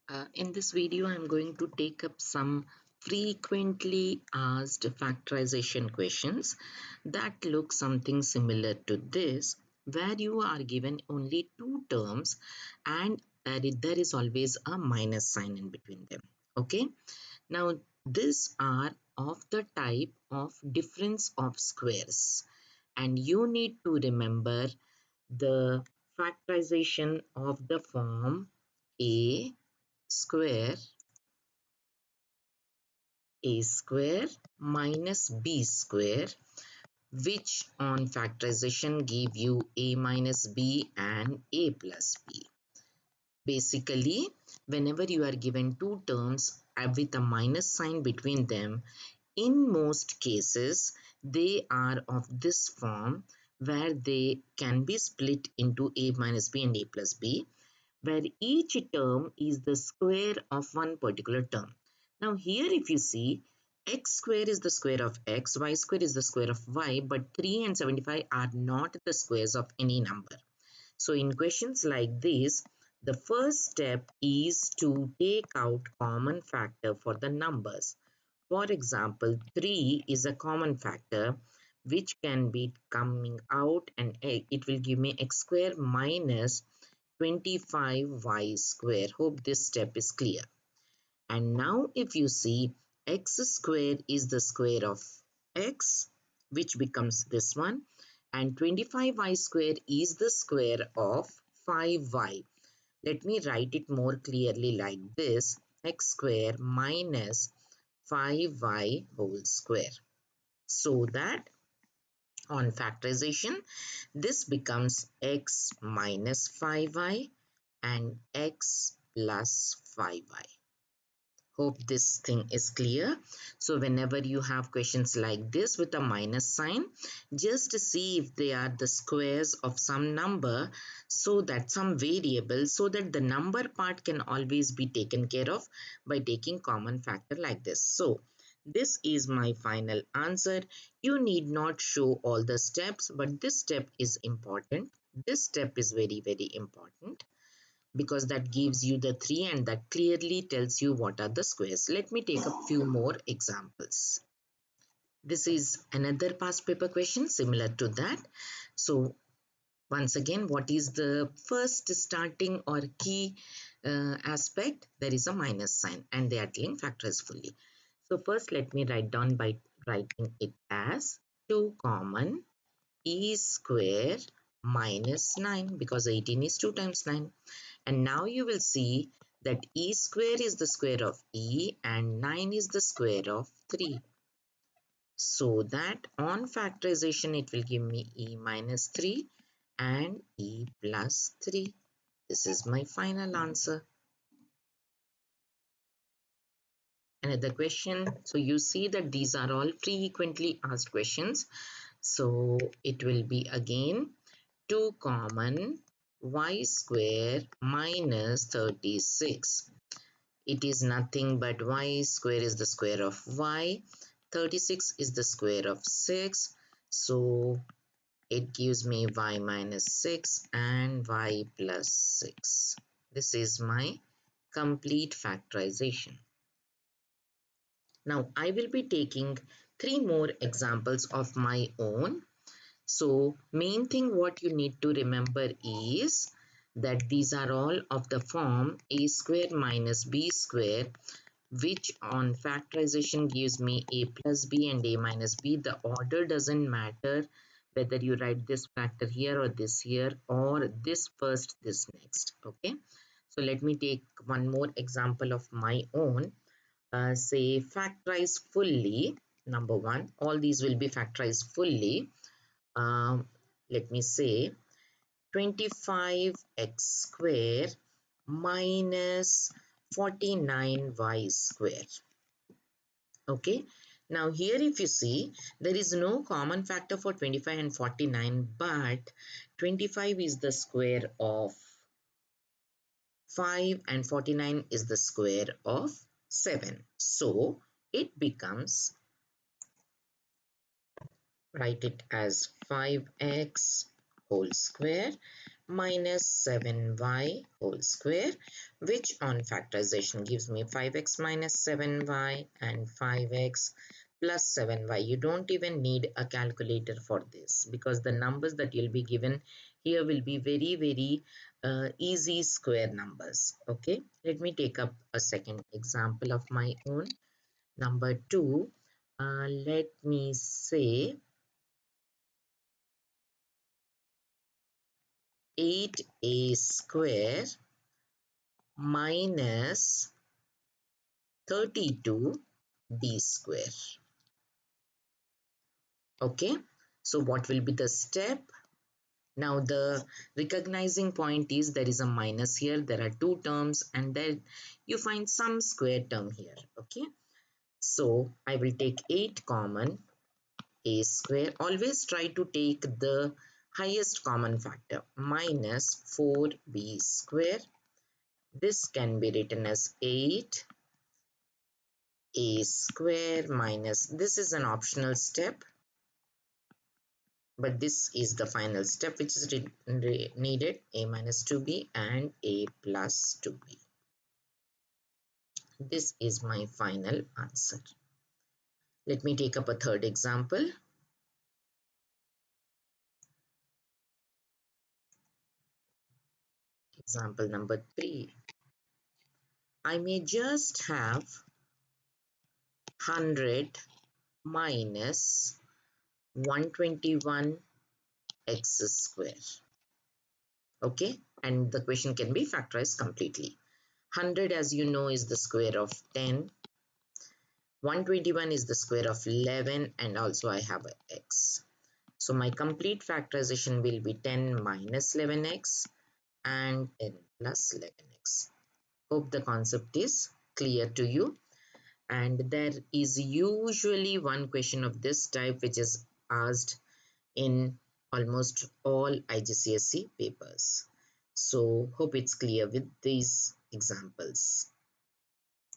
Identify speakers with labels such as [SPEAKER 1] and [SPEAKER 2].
[SPEAKER 1] In this video, I'm going to take up some frequently asked factorization questions that look something similar to this, where you are given only two terms and there is always a minus sign in between them. Okay, now these are of the type of difference of squares, and you need to remember the factorization of the form a square minus b square, which on factorization give you a minus b and a plus b. Basically, whenever you are given two terms with a minus sign between them, in most cases they are of this form where they can be split into a minus b and a plus b, where each term is the square of one particular term. Now here if you see, x square is the square of x, y square is the square of y, but 3 and 75 are not the squares of any number. So in questions like this, the first step is to take out common factor for the numbers. For example, 3 is a common factor which can be coming out, and it will give me x square minus 25y square. Hope this step is clear. And now if you see, x square is the square of x, which becomes this one, and 25y square is the square of 5y. Let me write it more clearly like this: x square minus 5y whole square. So that on factorization, this becomes x minus 5y and x plus 5y. Hope this thing is clear. So whenever you have questions like this with a minus sign, just see if they are the squares of some number, so that some variable, so that the number part can always be taken care of by taking common factor like this. So this is my final answer. You need not show all the steps, but this step is important. This step is very, very important, because that gives you the 3 and that clearly tells you what are the squares. Let me take a few more examples. This is another past paper question similar to that. So once again, what is the first starting or key aspect? There is a minus sign and they are telling factorize fully. So first let me write down by writing it as 2 common e square minus 9, because 18 is 2 times 9. And now you will see that e square is the square of e and 9 is the square of 3. So that on factorization it will give me e minus 3 and e plus 3. This is my final answer. Another question. So you see that these are all frequently asked questions. So it will be again 2 common y square minus 36. It is nothing but y square is the square of y. 36 is the square of 6. So it gives me y minus 6 and y plus 6. This is my complete factorization. Now I will be taking 3 more examples of my own. So main thing what you need to remember is that these are all of the form a square minus b square, which on factorization gives me a plus b and a minus b. The order doesn't matter whether you write this factor here or this here, or this first, this next. Okay, so let me take one more example of my own. Say factorize fully. Number one, all these will be factorized fully. Let me say 25x square minus 49y square. Okay, now here if you see, there is no common factor for 25 and 49, but 25 is the square of 5 and 49 is the square of 7. So it becomes, write it as 5x whole square minus 7y whole square, which on factorization gives me 5x minus 7y and 5x plus 7y. You don't even need a calculator for this because the numbers that you'll be given here will be very easy square numbers. Okay, let me take up a second example of my own. Number 2, let me say 8a square minus 32b square. Okay, so what will be the step? Now the recognizing point is there is a minus here, there are two terms, and then you find some square term here. Okay, so I will take 8 common, a square. Always try to take the highest common factor, minus 4b square. This can be written as 8 a square minus, this is an optional step, but this is the final step which is needed, a minus 2b and a plus 2b. This is my final answer. Let me take up a third example. Example number 3. I may just have 100 minus 121 x square. Okay, and the question can be factorized completely. 100, as you know, is the square of 10. 121 is the square of 11, and also I have a x. So my complete factorization will be 10 minus 11x and 10 plus 11x. Hope the concept is clear to you. And there is usually one question of this type which is asked in almost all IGCSE papers. So hope it's clear with these examples.